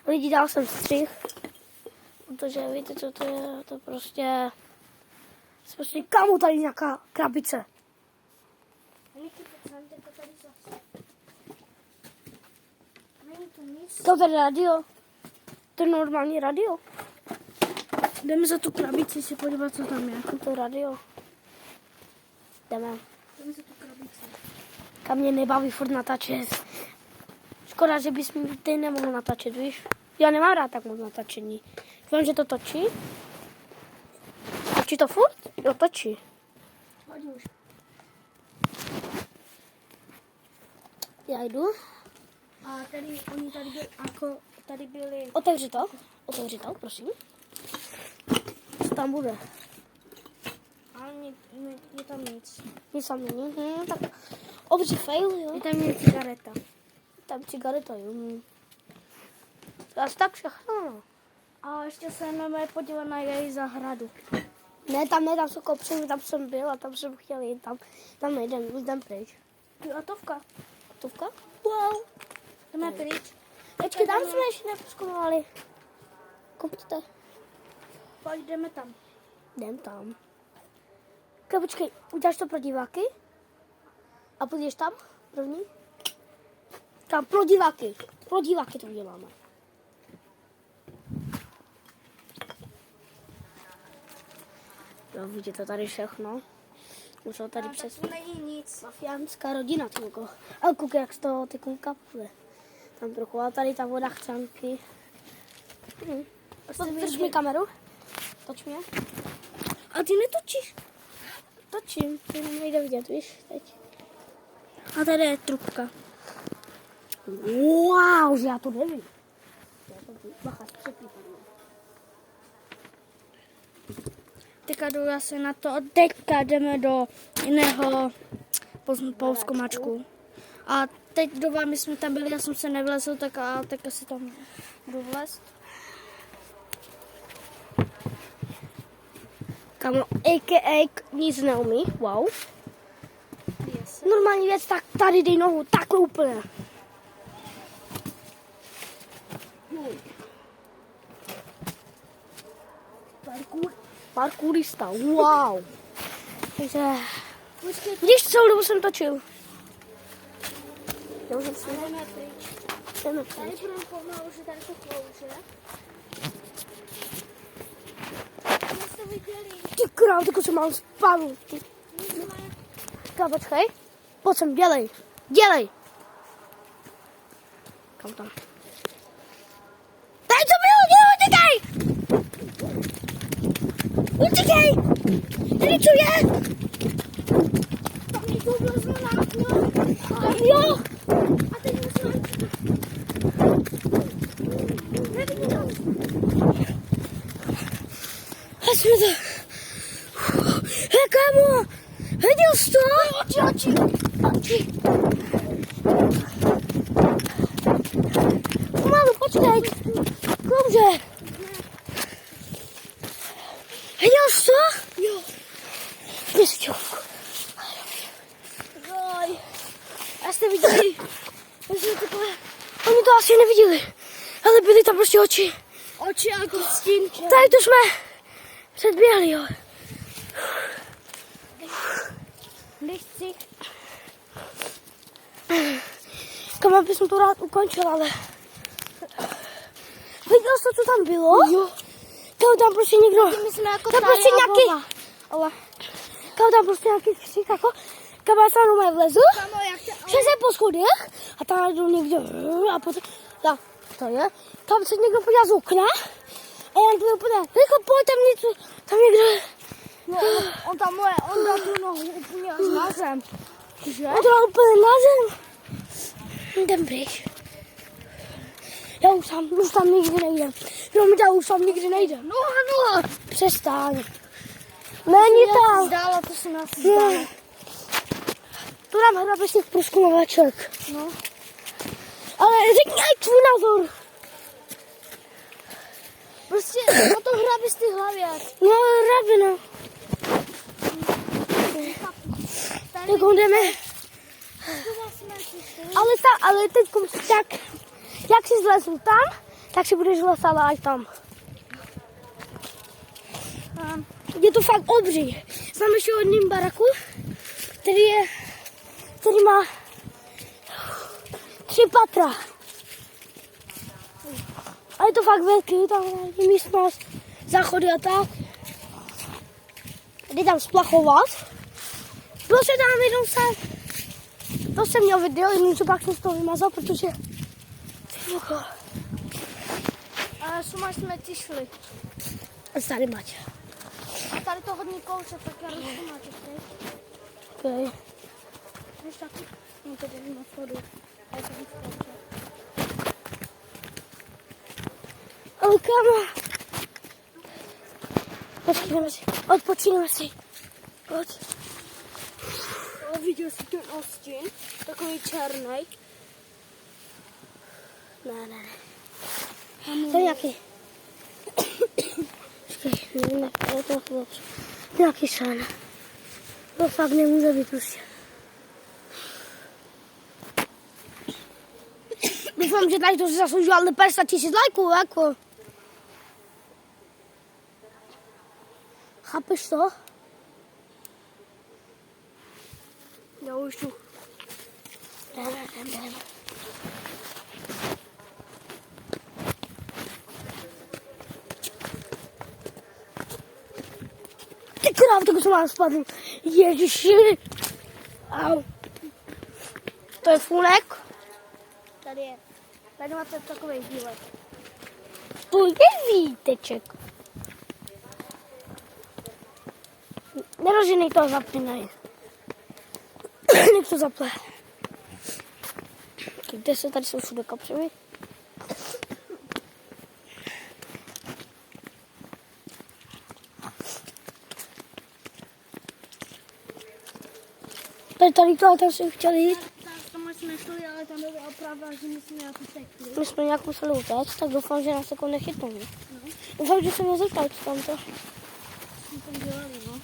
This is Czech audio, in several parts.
Lidi, dal jsem střih. Protože víte, co to je? To prostě kamo tady nějaká krabice. To je radio. To je normální radio. Jdeme za tu krabici si podívat, co tam je. To je radio. Jdeme. Jdeme za tu krabici. Kam mě nebaví furt natáčet. Škoda, že bys ty nemohl natáčet, víš? Já nemám rád tak moc natáčení. Vím, že to točí. Točí to furt? Jo, točí. Pojď už. Já jdu. A tady, oni tady byli, jako, tady byli... Otevři to, prosím. Co tam bude? Ale je tam nic. Nic tam není. Tak obří fail, jo. Je tam jen cigareta. Tam cigareta, jo. Asi tak všechno, no. A ještě se jdeme podívat na její zahradu. Ne, tam jsou kopřiny, tam jsem byl a tam jsem chtěl jít, tam nejdem pryč. Atovka. Tovka? Wow. Jdeme pryč. Počkej, tam jsme ještě nepozkoumali. Kupte. Pojď, jdeme tam. Jdem tam. Počkej, uděláš to pro diváky? A půjdeš tam první? Tam pro diváky. Pro diváky to uděláme. Jo, vidíte tady všechno. Už to tady přes... Tu není nic. Mafiánská rodina, tylko. Ale koukej, jak z toho ty kapuje. Tam trochu, a tady ta voda chřanky. Drž mi kameru. Toč mě. A ty netočíš? Točím, ty nejde vidět, víš, teď. A tady je trubka. Wow, že já to nevím. Bacha, Teďka jdu asi na to. Teďka jdeme do jiného pouskomačku. A teď do vámi jsme tam byli, já jsem se nevlezl, tak a teďka si tam jdu vlezt. Kamo, a.k.a. nic neumí, wow. Normální věc, tak tady dej nohu, takhle úplně. Parkourista, wow. Takže, vidíš, celou dobu jsem točil. Jdeme pryč. Jdeme Tady pryč. budeme pomalu, že tady to klouže. Jste viděli? Ty král, tak jsem mám spadl. Počkej, pojď sem, dělej. Kam tam? Tady to bylo, utíkej! Tady co je? Tam někdo vlezl na okno. Jo! A teď musíme... A jsme to... Hej, kámo! Viděl jsi to? Oči. Pomalu, počkej. Klouže. Viděl jsi to? Jo. Pěsťovku. A jste viděli? Oni to asi neviděli, ale byly tam prostě oči. Oči a kostínky. Tady to jsme předběhli, jo. Nechci. Kam bych to rád ukončil, ale... Viděl jsi, co tam bylo? Jo. Tam prostě někdo... My jsme jako tam prostě nějaký... Tam prostě nějaký křik, jako... Kam já jsem normálně vlezu, šel jsem po schodech a tam najednou někdo... A potom... To je... Tam se někdo podíval z okna a já to úplně... Rychle pojď, tam něco... Tam někdo... No, on dal tu nohu úplně až na zem. Že? On to dal úplně na zem. Jdem pryč. Já už tam nikdy nejdem. Já už tam nikdy nejdem. No, přestaň. Není tam. Zdálo, to se nás zdálo. To nám hra prostě průzkumovaček. No. Ale řekni aj tvůj názor. Prostě na to hrabě z ty hlavě. No, rabino. Tak jdeme. Ale teď tak, jak jsi zlezl tam, tak si budeš hlasala až tam. Je to fakt obří. Znám ještě o jedním baraku, který má 3 patra. A je to fakt velký, tam je místnost, záchody a tak. Jde tam splachovat. Bylo se tam jednou sám. To jsem měl video, jenom pak jsem z toho vymazal, protože... A suma jsme ti šli. A tady mať. A tady to hodně kouře, tak já jdu suma, Okay. Víš taky? No to jde na fodu. A je to víc kouře. Ale kámo. Počkejme si. Odpočíneme si. Pojď. Viděl jsi ten ostin? Takový černý. Ne. To je nějaký. Počkej, ne, je to lepší. Nějaký šán. To fakt nemůže být prostě. Doufám, že tady to si zasloužil ale 50 000 lajků, jako. Chápeš to? Já už tu. Ne. Ty kráv, tak jsem vám spadl. Ježiši. Au. To je funek. Tady je. Tady máte takový dílek. To je výteček. Nerožený to zapínají. Nech to zaple. Kde se tady jsou všude kapřivy? Tady to, ale tam jsem chtěl jít. Tam jsme šli, ale tam byly opravdu, že my jsme nějakou tekli. My jsme nějak museli utéct, tak doufám, že nás jako nechytnou. Doufám, že se mě zeptal, co tam to. Jsme tam dělali, no.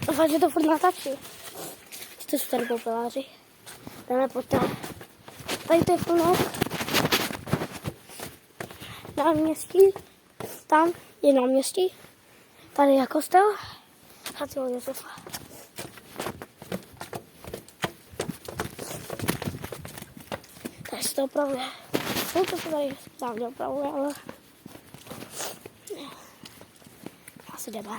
Doufám, že to furt natáčí. To jsou tady popeláři. Jdeme po té. Tady to je funek. Náměstí. Tam je náměstí. Tady je kostel. Svatého Josefa. Tady se to opravuje. To se tady správně opravuje, ale... Asi jdeme.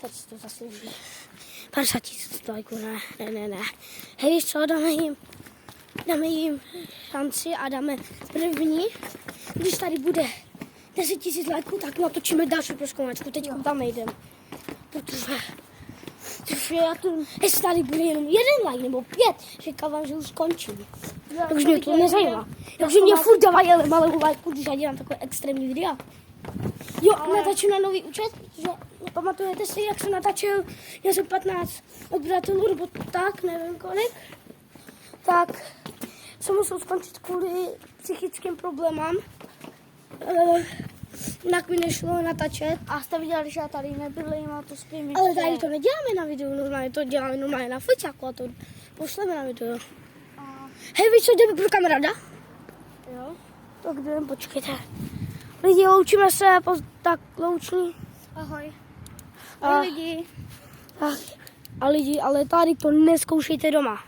Teď si to zaslouží. 50 000 lajků, ne. Hej, víš co, dáme jim šanci a dáme první. Když tady bude 10 000 lajků, tak natočíme další prozkoumačku. Teď tam nejdem. Protože já tu, jestli tady bude jenom 1 like nebo 5, říkám, že už skončím. Takže mě to nezajímá. Takže mě furt dávají malou lajku, když já dělám takové extrémní videa. Jo, natáčím na nový účet, že pamatujete si, jak jsem natáčel něco 15 odběratelů, nebo tak, nevím kolik. Tak jsem musel skončit kvůli psychickým problémům. Jinak mi nešlo natáčet. A jste viděli, že já tady nebyli, má to spím. Ale tady to neděláme na videu, normálně to děláme normálně na foťáku a to pošleme na video. Hej, víš co, jdeme pro kamaráda? Jo. Tak jdeme, počkejte. Lidi, loučíme se, tak louční. Ahoj. A- Ahoj lidi. A lidi, ale tady to neskoušejte doma.